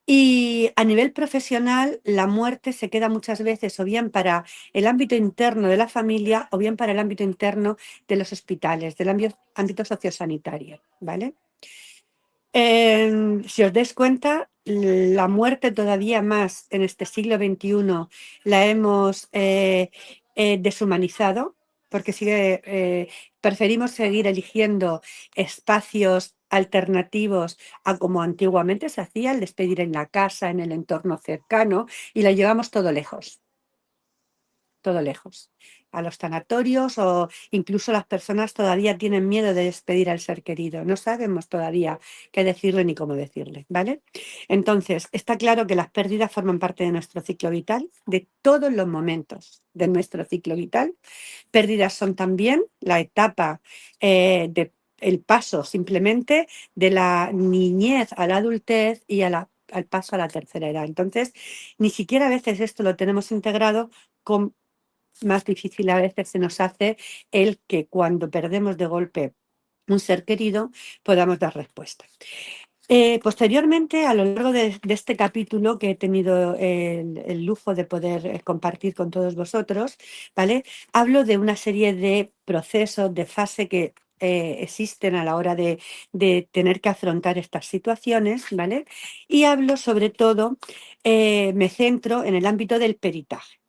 Y a nivel profesional, la muerte se queda muchas veces o bien para el ámbito interno de la familia o bien para el ámbito interno de los hospitales, del ámbito sociosanitario, ¿vale? Si os dais cuenta, la muerte todavía más en este siglo XXI la hemos deshumanizado, porque preferimos seguir eligiendo espacios alternativos a como antiguamente se hacía, el despedir en la casa, en el entorno cercano, y la llevamos todo lejos. todo lejos. A los sanatorios o incluso las personas todavía tienen miedo de despedir al ser querido. No sabemos todavía qué decirle ni cómo decirle, ¿vale? Entonces, está claro que las pérdidas forman parte de nuestro ciclo vital, de todos los momentos de nuestro ciclo vital. Pérdidas son también la etapa el paso simplemente de la niñez a la adultez y al paso a la tercera edad. Entonces, ni siquiera a veces esto lo tenemos integrado, con más difícil a veces se nos hace el que cuando perdemos de golpe un ser querido podamos dar respuesta. Posteriormente, a lo largo de este capítulo que he tenido el lujo de poder compartir con todos vosotros, ¿vale? Hablo de una serie de procesos, de fase que existen a la hora de tener que afrontar estas situaciones, ¿vale? Y hablo sobre todo, me centro en el ámbito del peritaje.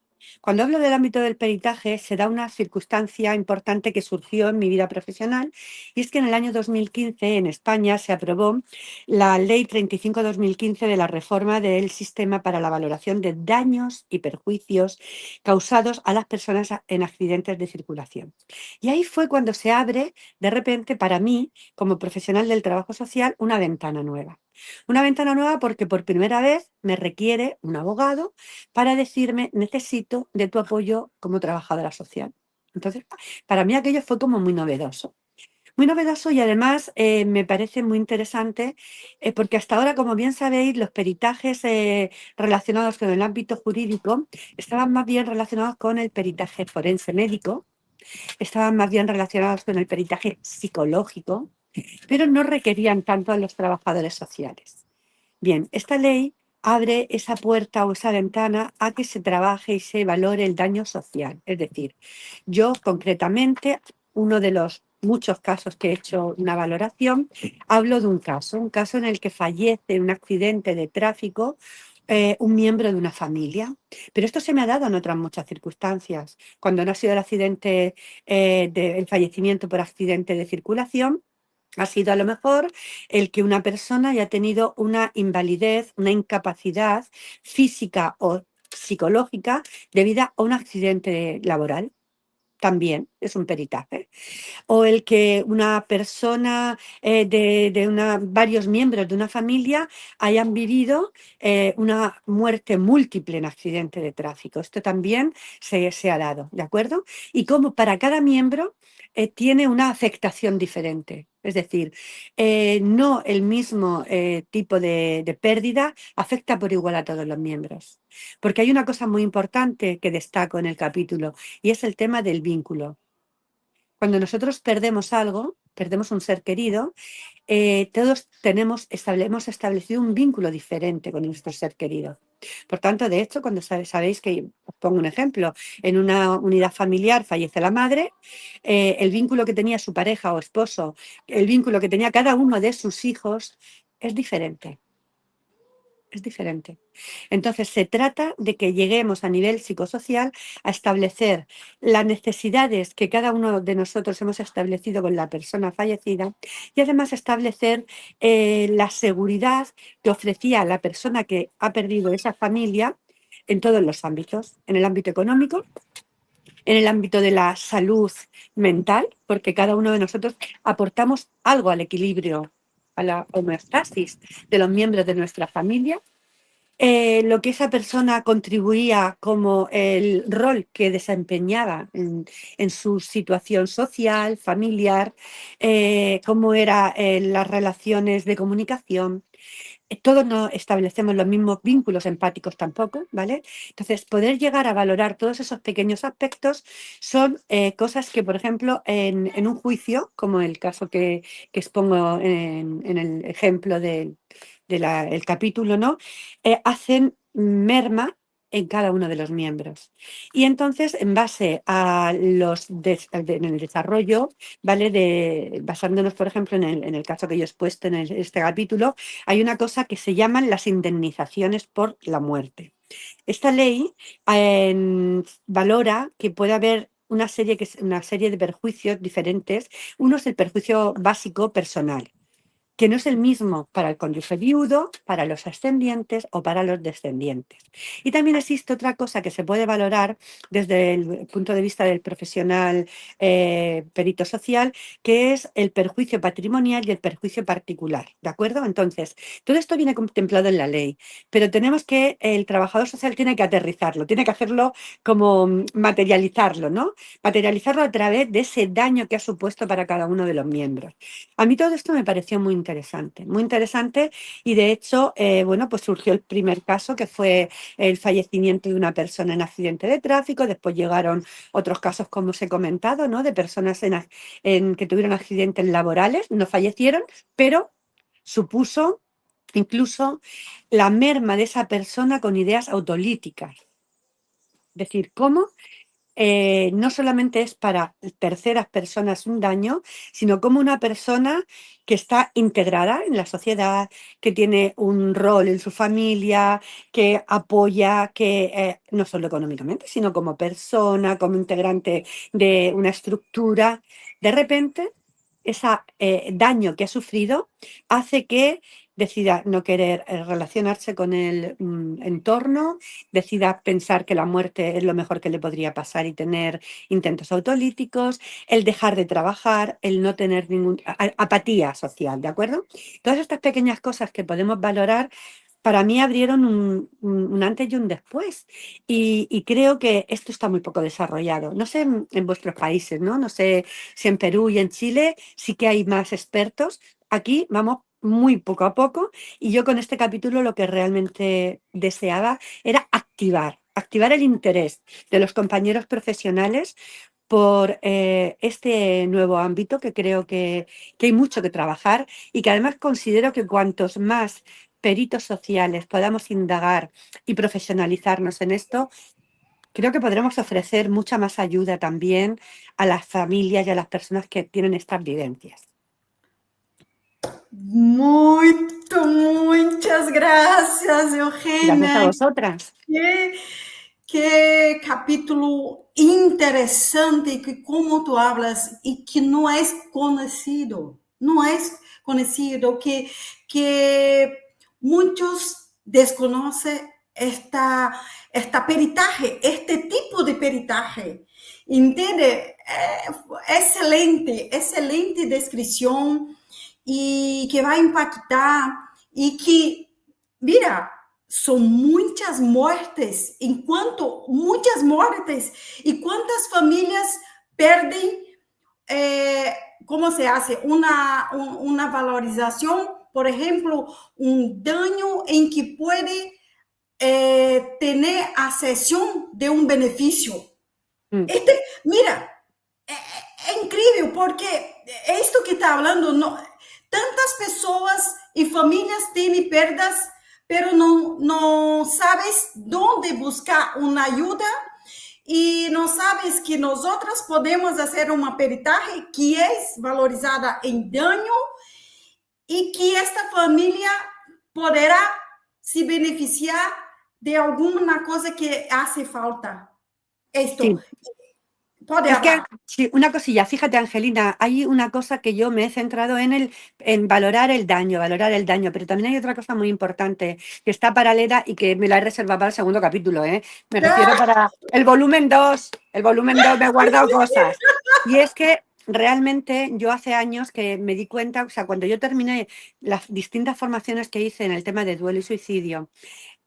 Cuando hablo del ámbito del peritaje, se da una circunstancia importante que surgió en mi vida profesional, y es que en el año 2015 en España se aprobó la Ley 35/2015 de la reforma del sistema para la valoración de daños y perjuicios causados a las personas en accidentes de circulación. Y ahí fue cuando se abre, de repente, para mí, como profesional del trabajo social, una ventana nueva. Una ventana nueva porque por primera vez me requiere un abogado para decirme: necesito de tu apoyo como trabajadora social. Entonces, para mí aquello fue como muy novedoso. Muy novedoso y además me parece muy interesante porque hasta ahora, como bien sabéis, los peritajes relacionados con el ámbito jurídico estaban más bien relacionados con el peritaje forense médico, estaban más bien relacionados con el peritaje psicológico, pero no requerían tanto a los trabajadores sociales. Bien, esta ley abre esa puerta o esa ventana a que se trabaje y se valore el daño social. Es decir, yo concretamente, uno de los muchos casos que he hecho una valoración, hablo de un caso en el que fallece en un accidente de tráfico un miembro de una familia. Pero esto se me ha dado en otras muchas circunstancias. Cuando no ha sido el accidente, el fallecimiento por accidente de circulación, ha sido a lo mejor el que una persona haya tenido una invalidez, una incapacidad física o psicológica debido a un accidente laboral. También es un peritaje. O el que una persona varios miembros de una familia hayan vivido una muerte múltiple en accidente de tráfico. Esto también se ha dado, ¿de acuerdo? Y como para cada miembro tiene una afectación diferente. Es decir, no el mismo tipo de pérdida afecta por igual a todos los miembros. Porque hay una cosa muy importante que destaco en el capítulo, y es el tema del vínculo. Cuando nosotros perdemos algo, perdemos un ser querido, todos hemos establecido un vínculo diferente con nuestro ser querido. Por tanto, de hecho, cuando sabéis que, os pongo un ejemplo, en una unidad familiar fallece la madre, el vínculo que tenía su pareja o esposo, el vínculo que tenía cada uno de sus hijos es diferente. Es diferente. Entonces, se trata de que lleguemos a nivel psicosocial a establecer las necesidades que cada uno de nosotros hemos establecido con la persona fallecida, y además establecer la seguridad que ofrecía la persona que ha perdido esa familia en todos los ámbitos, en el ámbito económico, en el ámbito de la salud mental, porque cada uno de nosotros aportamos algo al equilibrio, a la homeostasis de los miembros de nuestra familia. Lo que esa persona contribuía como el rol que desempeñaba en su situación social, familiar, cómo eran las relaciones de comunicación. Todos no establecemos los mismos vínculos empáticos tampoco, ¿vale? Entonces, poder llegar a valorar todos esos pequeños aspectos son cosas que, por ejemplo, en un juicio, como el caso que expongo en el ejemplo del capítulo, ¿no? Hacen merma en cada uno de los miembros. Y entonces, en base a en el desarrollo, ¿vale? Basándonos, por ejemplo, en el caso que yo he expuesto en este capítulo, hay una cosa que se llaman las indemnizaciones por la muerte. Esta ley valora que puede haber una serie de perjuicios diferentes. Uno es el perjuicio básico personal. que no es el mismo para el cónyuge viudo, para los ascendientes o para los descendientes. Y también existe otra cosa que se puede valorar desde el punto de vista del profesional perito social, que es el perjuicio patrimonial y el perjuicio particular, ¿de acuerdo? Entonces, todo esto viene contemplado en la ley, pero tenemos que, el trabajador social tiene que aterrizarlo, tiene que hacerlo como materializarlo, ¿no? Materializarlo a través de ese daño que ha supuesto para cada uno de los miembros. A mí todo esto me pareció muy interesante y de hecho, bueno, pues surgió el primer caso que fue el fallecimiento de una persona en accidente de tráfico, después llegaron otros casos, como os he comentado, ¿no? De personas que tuvieron accidentes laborales, no fallecieron, pero supuso incluso la merma de esa persona con ideas autolíticas. Es decir, cómo no solamente es para terceras personas un daño, sino como una persona que está integrada en la sociedad, que tiene un rol en su familia, que apoya, que no solo económicamente, sino como persona, como integrante de una estructura, de repente ese daño que ha sufrido hace que decida no querer relacionarse con el entorno, decida pensar que la muerte es lo mejor que le podría pasar y tener intentos autolíticos, el dejar de trabajar, el no tener apatía social, ¿de acuerdo? Todas estas pequeñas cosas que podemos valorar, para mí abrieron un antes y un después. Y creo que esto está muy poco desarrollado. No sé en vuestros países, ¿no? No sé si en Perú y en Chile sí que hay más expertos. Aquí vamos muy poco a poco y yo con este capítulo lo que realmente deseaba era activar el interés de los compañeros profesionales por este nuevo ámbito que creo que hay mucho que trabajar y que además considero que cuantos más peritos sociales podamos indagar y profesionalizarnos en esto, creo que podremos ofrecer mucha más ayuda también a las familias y a las personas que tienen estas vivencias. Muchas gracias, Eugenia. Gracias a vosotras. Que capítulo interesante, que como tú hablas y que no es conocido, que muchos desconocen esta peritaje, este tipo de peritaje. ¿Entiende? Excelente descripción y que va a impactar y que, mira, son muchas muertes y cuántas familias pierden, ¿cómo se hace? Una valorización, por ejemplo, un daño en que puede tener accesión de un beneficio. Mira, es increíble porque esto que está hablando, tantas personas y familias tienen pérdidas, pero no sabes dónde buscar una ayuda y no sabes que nosotros podemos hacer una peritaje que es valorizada en daño y que esta familia podrá se beneficiar de alguna cosa que hace falta. Esto. Sí. Es que, sí, una cosilla, fíjate, Angelina, hay una cosa que yo me he centrado en valorar el daño, pero también hay otra cosa muy importante que está paralela y que me la he reservado para el segundo capítulo, ¿eh? Me refiero para el volumen 2, me he guardado cosas. Y es que realmente yo hace años que me di cuenta, o sea, cuando yo terminé las distintas formaciones que hice en el tema de duelo y suicidio,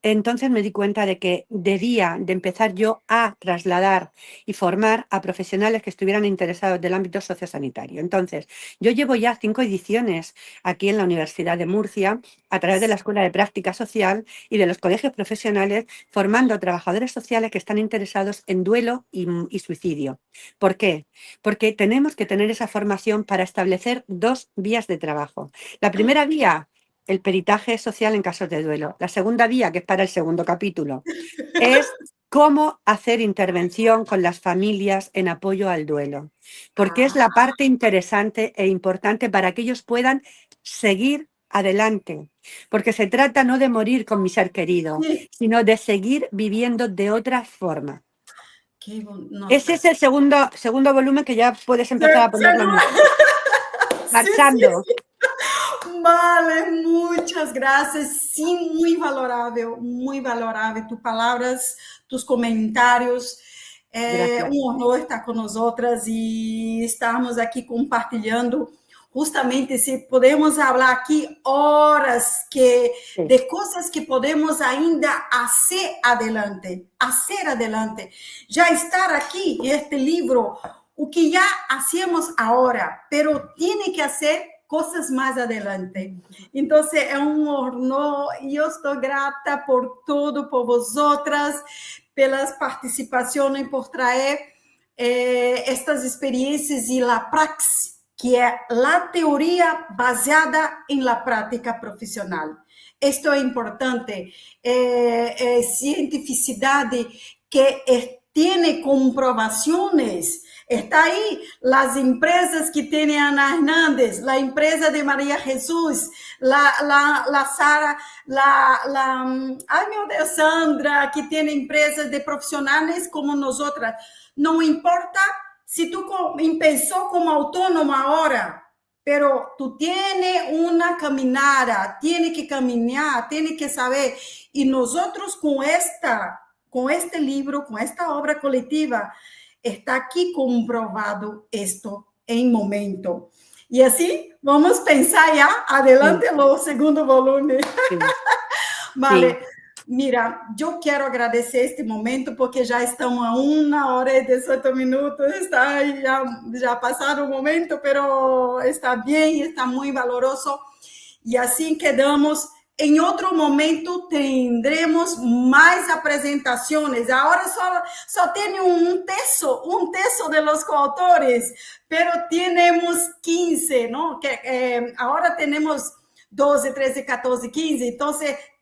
entonces me di cuenta de que debía de empezar yo a trasladar y formar a profesionales que estuvieran interesados del ámbito sociosanitario. Entonces, yo llevo ya 5 ediciones aquí en la Universidad de Murcia, a través de la Escuela de Práctica Social y de los colegios profesionales, formando a trabajadores sociales que están interesados en duelo y suicidio. ¿Por qué? Porque tenemos que tener esa formación para establecer 2 vías de trabajo. La primera vía, el peritaje social en casos de duelo. La segunda vía, que es para el segundo capítulo, es cómo hacer intervención con las familias en apoyo al duelo, porque es la parte interesante e importante para que ellos puedan seguir adelante, porque se trata no de morir con mi ser querido, sino de seguir viviendo de otra forma. Ese es el segundo volumen que ya puedes empezar a ponerlo marchando. Vale, muchas gracias. Sí, muy valorable. Tus palabras, tus comentarios. É um honor estar com nós outras e estarmos aqui compartilhando. Justamente, se podemos falar aqui horas de coisas que podemos ainda fazer adelante. Já estar aqui, este livro, o que já hacemos agora, pero tem que fazer coisas mais adelante. Então, é um honor e eu estou grata por tudo, por vosotras, pelas participações, por trazer estas experiências e a praxis, que é a teoria baseada em la prática profissional. Isto é importante. Cientificidade que tem comprovações. Está aí as empresas que tem Ana Hernández, a empresa de Maria Jesus, la Sara, ai meu Deus, Sandra, que tem empresas de profissionais como nós outras. Não importa se tu começou como autônomo agora, pero tu tienes uma caminhada, tienes que caminhar, tienes que saber. E nós outros com este livro, com esta obra coletiva, está aqui comprovado isto em momento. E assim, vamos pensar já adelante no segundo volume. Vale. Mira, eu quero agradecer este momento, porque já estão a 1h18, já passaram o momento, pero está bem, está muito valoroso. E assim quedamos. Em outro momento, teremos mais apresentações. Agora só tenho um texto de los coautores, pero temos 15, não? Agora temos 12, 13, 14, 15. Então,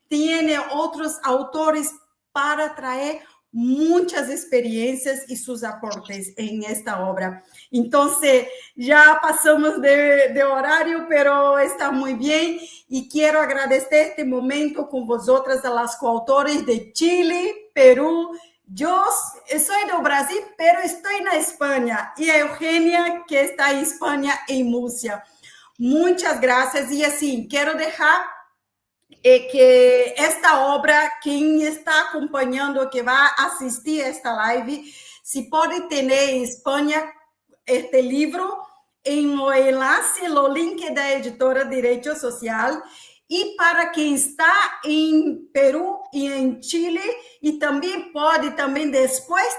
tem outros autores para trazer muitas experiências e seus aportes em esta obra. Então, já passamos de horário, pero está muito bem. E quero agradecer este momento com vosotras, as coautores de Chile, Peru. Eu sou do Brasil, pero estou na Espanha. E a Eugênia, que está em Espanha, em Múrcia. Muitas graças. E assim, quero deixar que esta obra, quem está acompanhando, que vai assistir esta live, se pode ter em Espanha este livro em o enlace, o link da editora Direito Social. E para quem está em Peru e em Chile, e também pode depois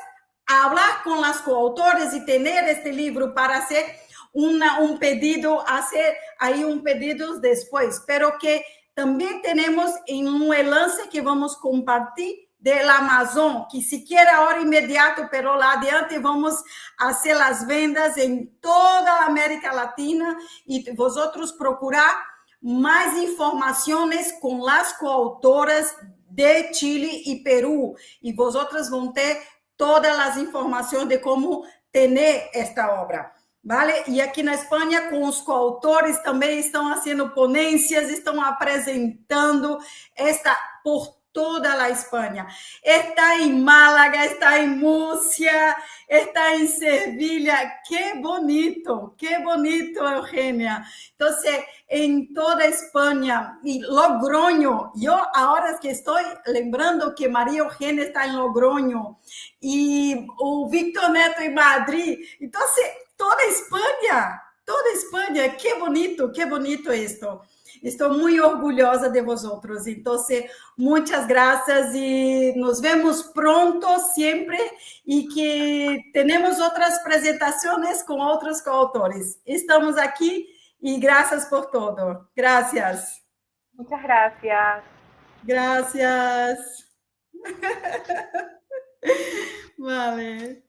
falar com as coautoras e ter este livro para ser um pedido, fazer aí pedido depois, pero que também temos em enlace que vamos compartilhar da Amazon, que sequer agora imediato, pero lá adiante vamos fazer as vendas em toda a América Latina e vosotros procurar mais informações com as coautoras de Chile e Peru. E vosotras vão ter todas as informações de como ter esta obra. Vale? E aqui na Espanha, com os coautores, também estão fazendo ponências, estão apresentando esta por toda a Espanha. Está em Málaga, está em Múrcia, está em Sevilha. Que bonito, Eugênia. Então, em toda a Espanha, e Logroño, eu agora que estou lembrando que Maria Eugênia está em Logroño, e o Victor Neto em Madrid. Então, toda a Espanha, que bonito isto. Estou muito orgulhosa de vosotros. Então, muitas graças e nos vemos pronto sempre e que tenhamos outras apresentações com outros coautores. Estamos aqui e graças por todo. Gracias. Muchas gracias. Gracias. Vale.